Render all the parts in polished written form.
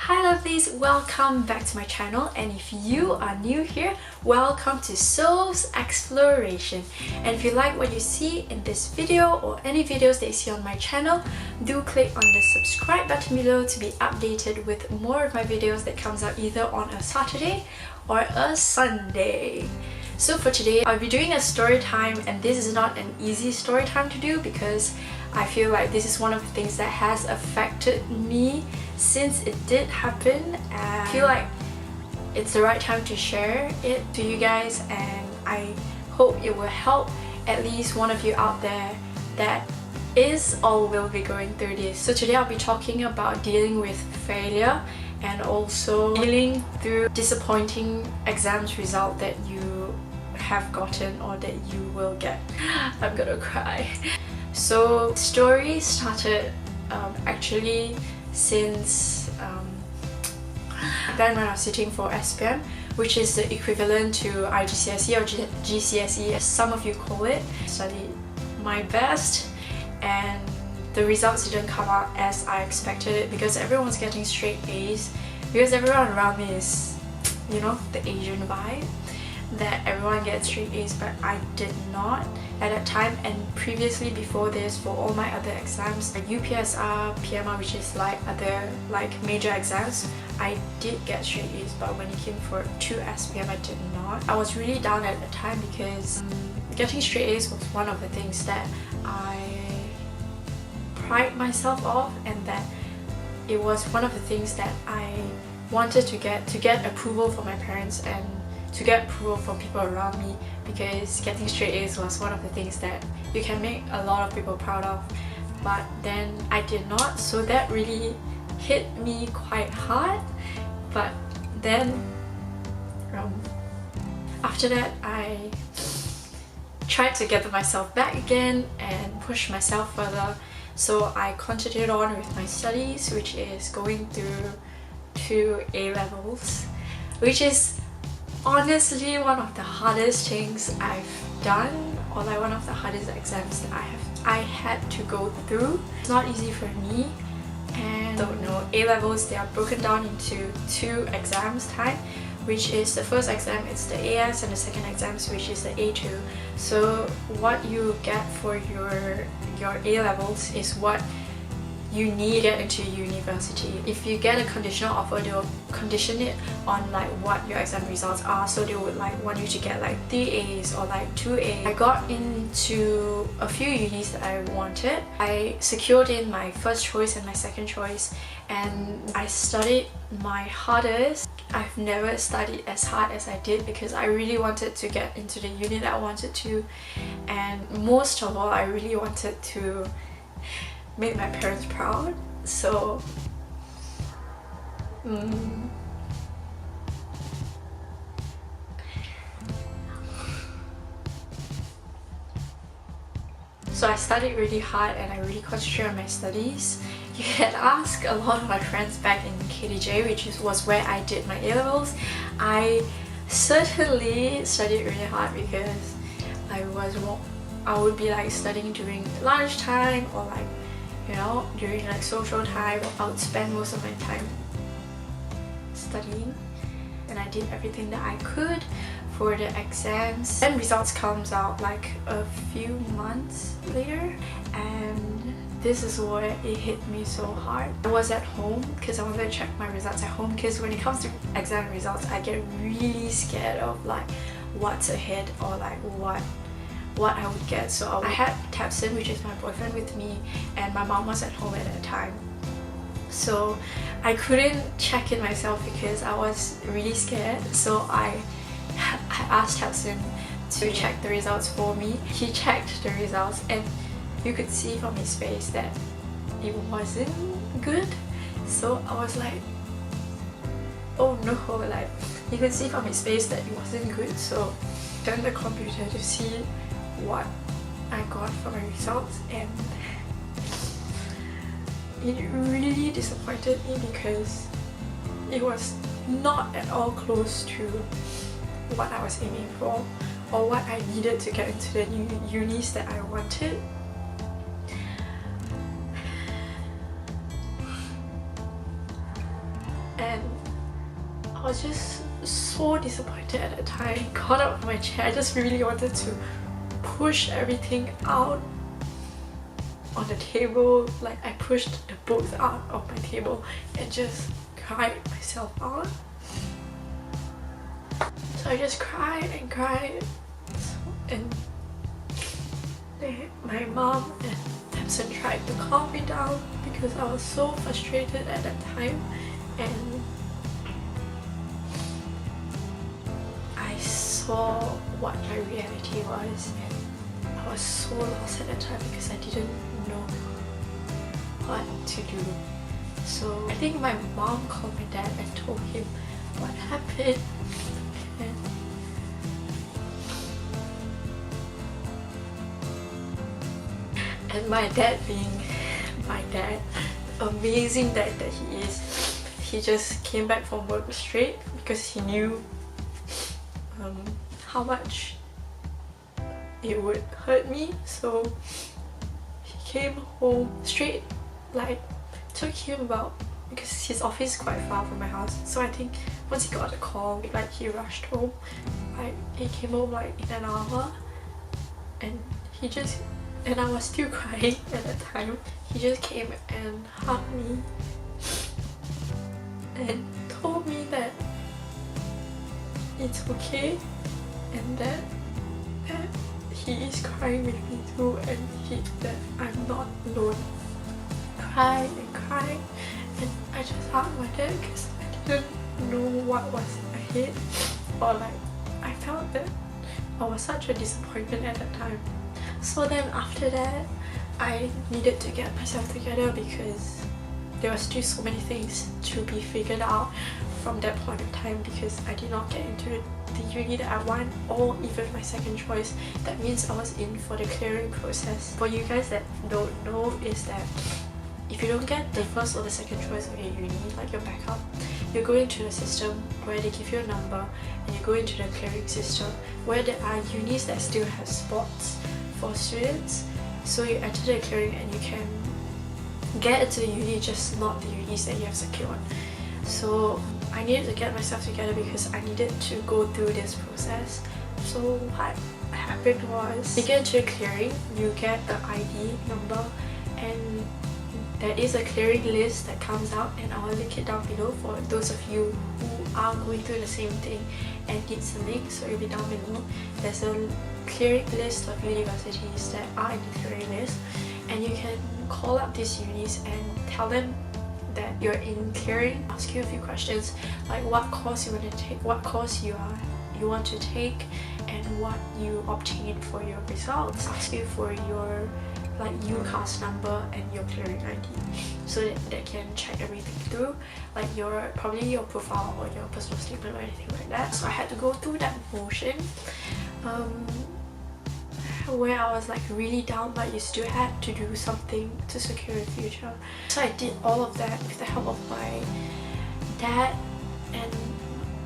Hi lovelies, welcome back to my channel, and if you are new here, welcome to Soph's Exploration. And if you like what you see in this video or any videos that you see on my channel, do click on the subscribe button below to be updated with more of my videos that comes out either on a Saturday or a Sunday. So for today, I'll be doing a story time, and this is not an easy story time to do because I feel like this is one of the things that has affected me since it did happen, and I feel like it's the right time to share it to you guys, and I hope it will help at least one of you out there that is or will be going through this. So today I'll be talking about dealing with failure and also dealing through disappointing exams result that you have gotten or that you will get. I'm gonna cry. So story started actually since then when I was sitting for SPM, which is the equivalent to IGCSE or GCSE as some of you call it. I studied my best and the results didn't come out as I expected it because everyone's getting straight A's, because everyone around me is, you know, the Asian vibe, that everyone gets straight A's, but I did not at that time. And previously before this, for all my other exams, UPSR, PMR, which is like other major exams, I did get straight A's, but when it came for 2 SPM I did not. I was really down at the time because getting straight A's was one of the things that I pride myself of, and that it was one of the things that I wanted to get approval from my parents and to get approval from people around me, because getting straight A's was one of the things that you can make a lot of people proud of. But then I did not, so that really hit me quite hard. But then after that I tried to gather myself back again and push myself further. So I continued on with my studies, which is going through 2 A-levels, which is honestly one of the hardest things I've done, or like one of the hardest exams that I had to go through. It's not easy for me, and don't know, A-levels, they are broken down into 2 exams type, which is the first exam, it's the AS, and the second exams, which is the A2. So what you get for your A-levels is what you need to get into university. If you get a conditional offer, they'll condition it on like what your exam results are. So they would like want you to get like 3 A's or like 2 A's. I got into a few unis that I wanted. I secured in my first choice and my second choice, and I studied my hardest. I've never studied as hard as I did because I really wanted to get into the uni that I wanted to, and most of all I really wanted to make my parents proud. So so I studied really hard and I really concentrated on my studies. You can ask a lot of my friends back in KDJ, which was where I did my A-levels. I certainly studied really hard because I would be like studying during lunchtime or like, you know, during like social time. I would spend most of my time studying, and I did everything that I could for the exams. Then results comes out like a few months later, and this is where it hit me so hard. I was at home because I wanted to check my results at home, because when it comes to exam results I get really scared of like what's ahead or like what I would get. So I had Tabson, which is my boyfriend, with me, and my mom was at home at that time. So I couldn't check it myself because I was really scared. So I asked Tabson to check the results for me. He checked the results and you could see from his face that it wasn't good. So I was like, oh no, like you could see from his face that it wasn't good. So I turned the computer to see what I got for my results, and it really disappointed me because it was not at all close to what I was aiming for or what I needed to get into the new unis that I wanted. was just so disappointed at the time. I got up from my chair. I just really wanted to push everything out on the table. Like I pushed the books out of my table and just cried myself out. So I just cried and cried, and my mom and Tamsin tried to calm me down because I was so frustrated at that time, and I saw what my reality was, and I was so lost at that time because I didn't know what to do. So I think my mom called my dad and told him what happened, and my dad, being my dad, amazing dad that he is, he just came back from work straight because he knew how much it would hurt me. So he came home straight. Like, took him about, because his office is quite far from my house, so I think once he got the call, like he rushed home. Like he came home like in an hour, and and I was still crying at that time. He just came and hugged me and told me that it's okay, and that he is crying with me too, and that I'm not alone. Cried and cried, and I just hugged my dad because I didn't know what was ahead, or like I felt that I was such a disappointment at that time. So then after that, I needed to get myself together because there were still so many things to be figured out from that point in time, because I did not get into the uni that I want, or even my second choice. That means I was in for the clearing process. For you guys that don't know, is that if you don't get the first or the second choice of your uni, like your backup, you go into the system where they give you a number, and you go into the clearing system where there are unis that still have spots for students. So you enter the clearing and you can get into the uni, just not the unis that you have secured. So I needed to get myself together because I needed to go through this process. So what happened was, you get into the clearing, you get an ID number, and there is a clearing list that comes out, and I will link it down below for those of you who are going through the same thing and needs a link, so it will be down below. There's a clearing list of universities that are in the clearing list, and you can call up these unis and tell them that you're in clearing, ask you a few questions like what course you want to take, what course you want to take, and what you obtained for your results. Ask you for your like UCAS number and your clearing ID, so that they can check everything through, like probably your profile or your personal statement or anything like that. So I had to go through that motion, where I was like really down, but you still had to do something to secure your future. So I did all of that with the help of my dad and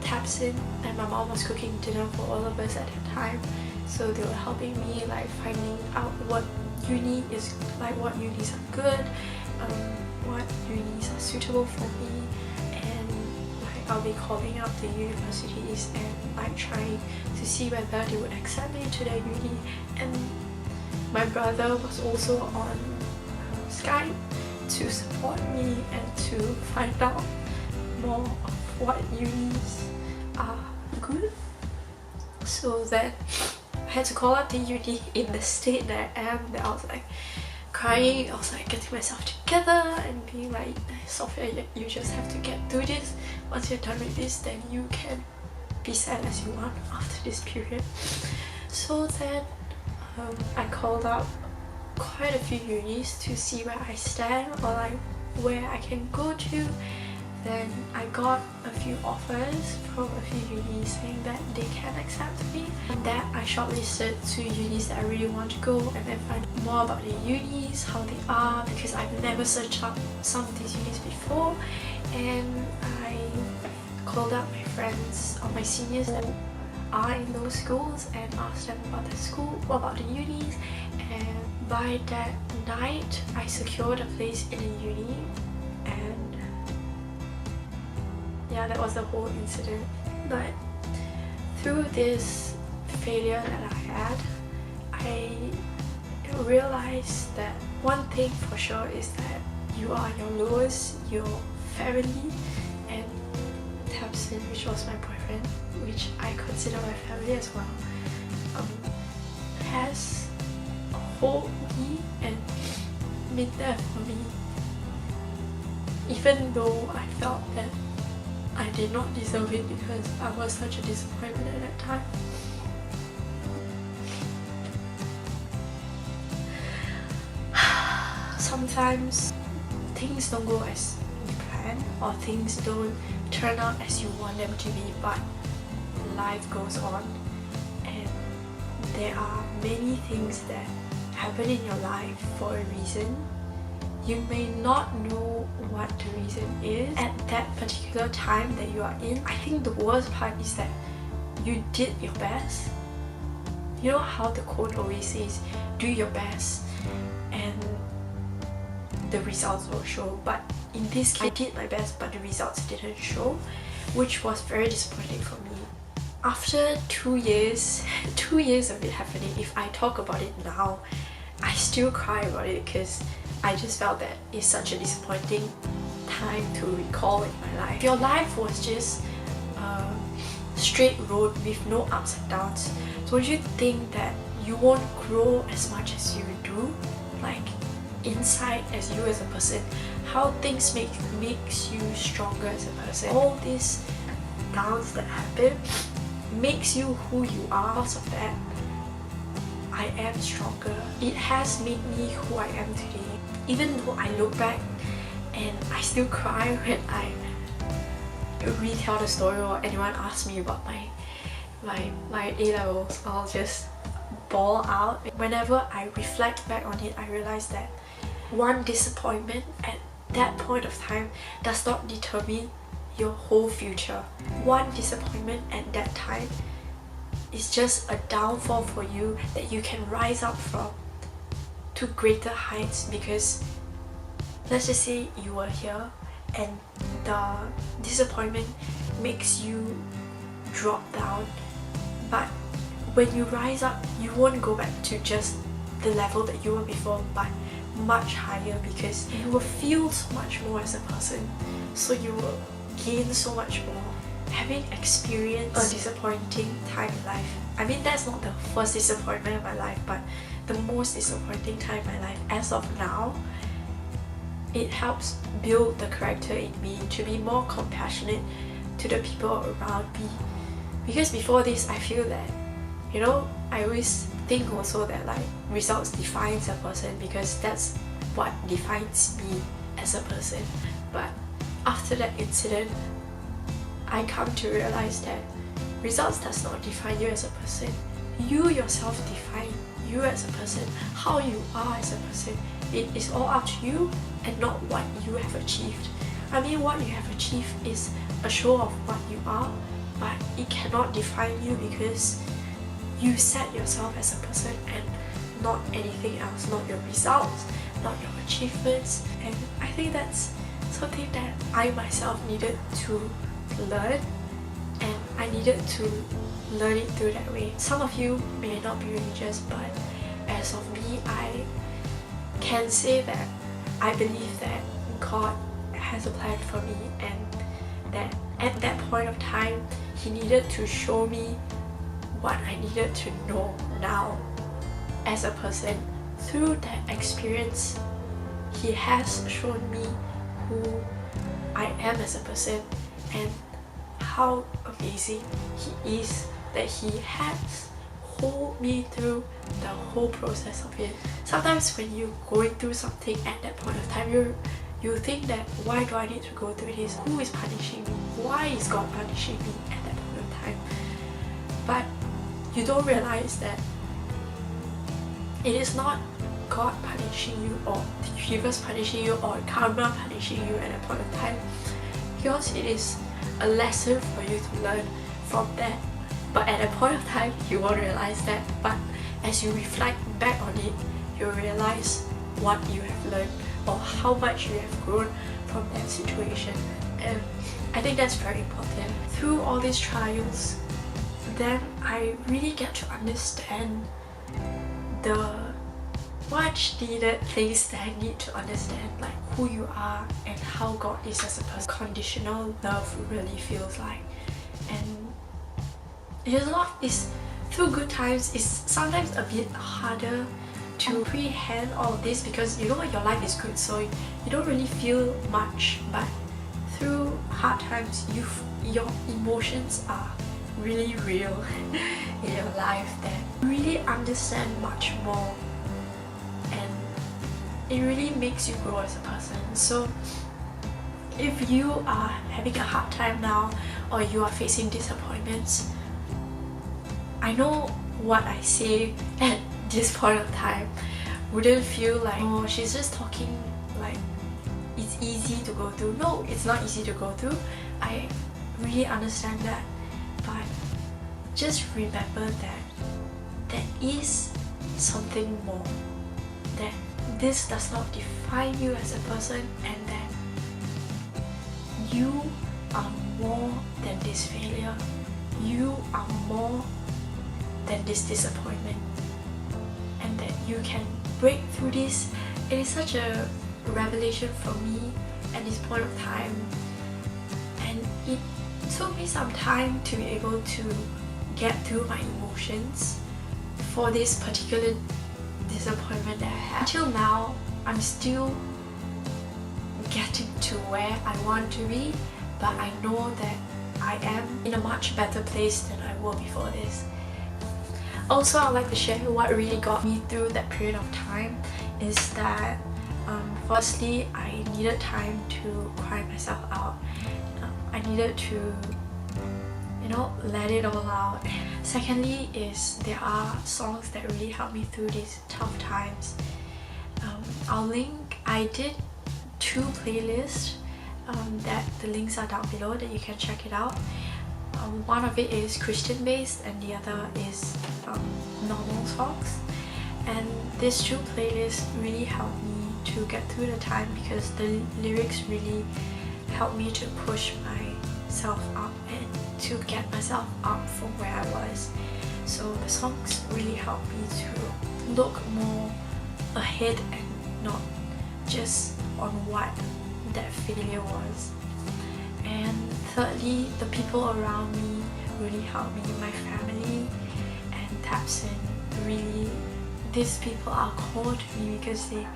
Tamsin, and my mom was cooking dinner for all of us at that time. So they were helping me like finding out what uni is like, what unis are good, what unis are suitable for me, and like I'll be calling up the universities and like trying to see whether they would accept me to their uni. And my brother was also on Skype to support me and to find out more of what unis are good. So then I had to call up the uni in the state that I am, that I was like crying. I was like getting myself together and being like, Sophia, you just have to get through this. Once you're done with this, then you can be sad as you want after this period. So then I called up quite a few unis to see where I stand, or like where I can go to. Then I got a few offers from a few unis saying that they can accept me, and that I shortlisted to unis that I really want to go, and then find more about the unis, how they are, because I've never searched up some of these unis before. And I called up my friends or my seniors that are in those schools and asked them about the school, about the unis, and by that night I secured a place in a uni. And yeah, that was the whole incident. But through this failure that I had, I realized that one thing for sure is that you are your lowest, your family, and Tamsin, which was my boyfriend, which I consider my family as well, has hold me and been there for me, even though I felt that I did not deserve it because I was such a disappointment at that time. Sometimes things don't go as you plan, or things don't turn out as you want them to be, but life goes on, and there are many things that happen in your life for a reason. You may not know what the reason is at that particular time that you are in. I think the worst part is that you did your best. You know how the quote always says, do your best and the results will show. But in this case, I did my best but the results didn't show, which was very disappointing for me. After 2 years, 2 years of it happening, if I talk about it now, I still cry about it because I just felt that it's such a disappointing time to recall in my life. If your life was just a straight road with no ups and downs, don't you think that you won't grow as much as you do? Like inside as you as a person, how things makes you stronger as a person. All these downs that happen makes you who you are. Because of that, I am stronger. It has made me who I am today. Even though I look back and I still cry when I retell the story or anyone asks me about my A-levels, I'll just bawl out. Whenever I reflect back on it, I realize that one disappointment at that point of time does not determine your whole future. One disappointment at that time is just a downfall for you that you can rise up from to greater heights. Because let's just say you were here and the disappointment makes you drop down, but when you rise up, you won't go back to just the level that you were before, but much higher, because you will feel so much more as a person, so you will gain so much more. Having experienced a disappointing time in life, I mean that's not the first disappointment in my life, but the most disappointing time in my life as of now, it helps build the character in me to be more compassionate to the people around me. Because before this, I feel that, you know, I always think also that like results defines a person, because that's what defines me as a person. But after that incident, I come to realize that results does not define you as a person. You yourself define you as a person, how you are as a person. It is all up to you and not what you have achieved. I mean, what you have achieved is a show of what you are, but it cannot define you, because you set yourself as a person and not anything else, not your results, not your achievements. And I think that's something that I myself needed to learn, and I needed to learn it through that way. Some of you may not be religious, but as of me, I can say that I believe that God has a plan for me, and that at that point of time, He needed to show me what I needed to know now as a person. Through that experience, He has shown me who I am as a person and how amazing He is, that He has hold me through the whole process of it. Sometimes when you're going through something at that point of time, you think that, why do I need to go through this? Who is punishing me? Why is God punishing me at that point of time? But you don't realize that it is not God punishing you, or the universe punishing you, or karma punishing you at that point of time, because it is a lesson for you to learn from that. But at a point of time, you won't realize that. But as you reflect back on it, you'll realize what you have learned or how much you have grown from that situation. And I think that's very important. Through all these trials, then I really get to understand the much needed things that I need to understand, like who you are and how God is as a person. Conditional love really feels like, and it's through good times. It's sometimes a bit harder to comprehend all of this because you know your life is good, so you don't really feel much. But through hard times, your emotions are really real in your life, that you really understand much more, and it really makes you grow as a person. So if you are having a hard time now, or you are facing disappointments, I know what I say at this point of time wouldn't feel like, oh, she's just talking like it's easy to go through. No, it's not easy to go through. I really understand that, but just remember that there is something more, that this does not define you as a person, and that you are more than this failure. You are more than this disappointment, and that you can break through this. It is such a revelation for me at this point of time, and it took me some time to be able to get through my emotions for this particular disappointment that I had. Until now, I'm still getting to where I want to be, but I know that I am in a much better place than I was before this. Also, I'd like to share what really got me through that period of time is that firstly, I needed time to cry myself out. I needed to, let it all out. Secondly is there are songs that really helped me through these tough times. I did 2 playlists that the links are down below that you can check it out. One of it is Christian based and the other is normal songs, and these 2 playlists really helped me to get through the time because the lyrics really helped me to push myself up and to get myself up from where I was. So the songs really helped me to look more ahead and not just on what that failure was. And thirdly, the people around me really helped me. My family and Tapson, really, these people are core to me because they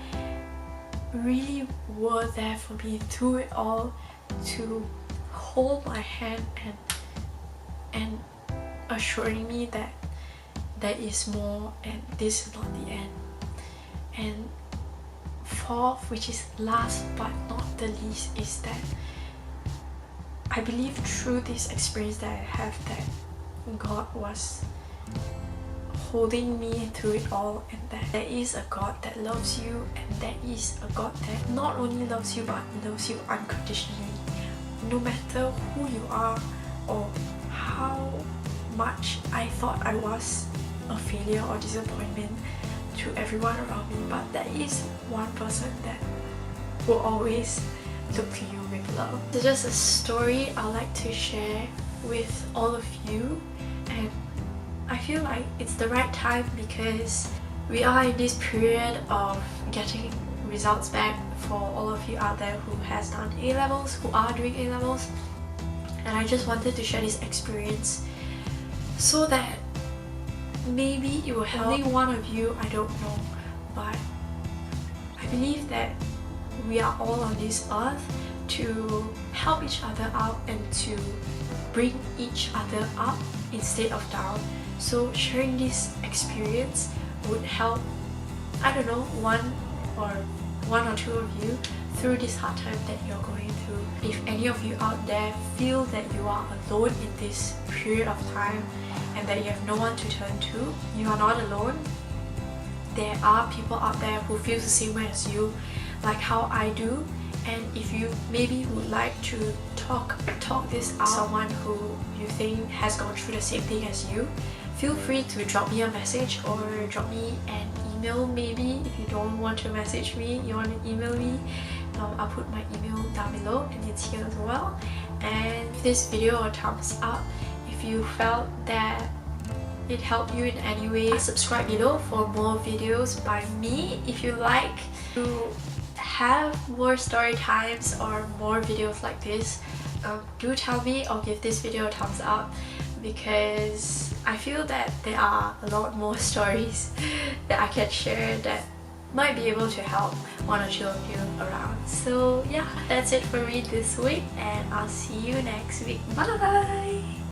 really were there for me through it all, to hold my hand and assuring me that there is more and this is not the end. And fourth, which is last but not the least, is that I believe through this experience that I have that God was holding me through it all, and that there is a God that loves you, and there is a God that not only loves you but loves you unconditionally. No matter who you are or how much I thought I was a failure or disappointment to everyone around me, but there is one person that will always look to you with love. It's just a story I like to share with all of you, and I feel like it's the right time because we are in this period of getting results back for all of you out there who has done A-levels, who are doing A-levels, and I just wanted to share this experience so that maybe it will help only one of you, I don't know, but I believe that we are all on this earth to help each other out and to bring each other up instead of down. So sharing this experience would help, I don't know, one or two of you through this hard time that you're going through. If any of you out there feel that you are alone in this period of time and that you have no one to turn to, you are not alone. There are people out there who feel the same way as you, like how I do. And if you maybe would like to talk this out, someone who you think has gone through the same thing as you, feel free to drop me a message or drop me an email. Maybe if you don't want to message me, you want to email me, I'll put my email down below and it's here as well. and give this video a thumbs up if you felt that it helped you in any way. Subscribe below for more videos by me. If you like to have more story times or more videos like this, do tell me or give this video a thumbs up, because I feel that there are a lot more stories that I can share that might be able to help one or two of you around. So yeah, that's it for me this week, and I'll see you next week. Bye!